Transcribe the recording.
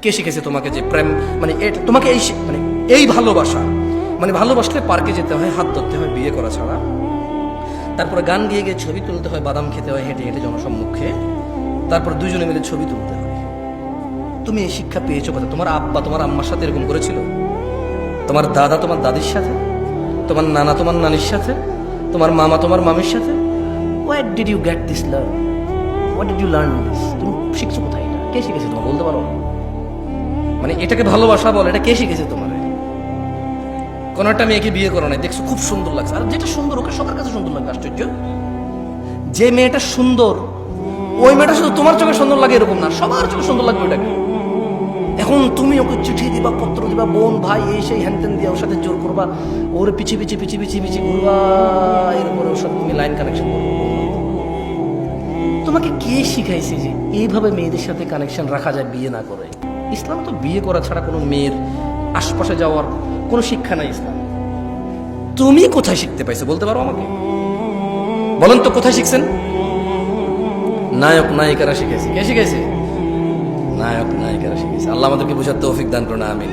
কে শিখেছে তোমাকে যে প্রেম মানে তোমাকে মানে এই ভালোবাসা, মানে ভালোবাসলে পার্কে যেতে হয়, হাত ধরতে হয়, বিয়ে করা ছাড়া, তারপরে গান গিয়ে গিয়ে ছবি তুলতে হয়, বাদাম খেতে হয় হেঁটে হেঁটে জনসম্মুখে, তারপর দুজনে মিলে ছবি তুলতে হয়। তুমি এই শিক্ষা পেয়েছো কোথায়? তোমার আব্বা তোমার আম্মার সাথে এরকম করেছিল? তোমার দাদা তোমার দাদির সাথে, তোমার নানা তোমার নানির সাথে, তোমার মামা তোমার মামির সাথে? What did you get this learn? What did you learn this? তুমি শিখছো কোথায়? এটা কে শিখেছে তোমার বলতে পারো? মানে এটাকে ভালোবাসা বল, এটা কে শিখেছে তোমার? কোন একটা মেয়েকে বিয়ে করো নাই, দেখছো খুব সুন্দর লাগছে, আর যেটা সুন্দর ওকে সবার কাছে সুন্দর লাগবে। আশ্চর্য, যে মেয়েটা সুন্দর ওই মেয়েটা শুধু তোমার চোখে সুন্দর লাগে এরকম না, সবার চোখে সুন্দর লাগবে ওটাকে। এখন তুমি ওকে চিঠি দিবা, পত্র দিবা, বোন ভাই এই সেই হ্যানতেন দিয়ে ওর সাথে জোর করবা, ওর পিছিয়ে পিছিয়ে পিছিয়ে পিছিয়ে পিছিয়ে ঘুরবা, এরপরে ওর সাথে তুমি লাইন কানেকশন করবো। তোমাকে কে শিখাইছে যে এইভাবে মেয়েদের সাথে কানেকশন রাখা যায় বিয়ে না করে? ইসলাম তো বিয়ে করা ছাড়া কোনো মেয়ের আশপাশে যাওয়ার কোনো শিক্ষা নাই ইসলাম। তুমি কোথায় শিখতে পাইছো বলতে পারো আমাকে? বলেন তো কোথায় শিখছেন? নায়ক নায়িকারা শিখেছে। কে শিখেছে? নায়ক নায়িকারা শিখেছে। আল্লাহ আমাদেরকে বুঝার তৌফিক দান করুন, আমিন।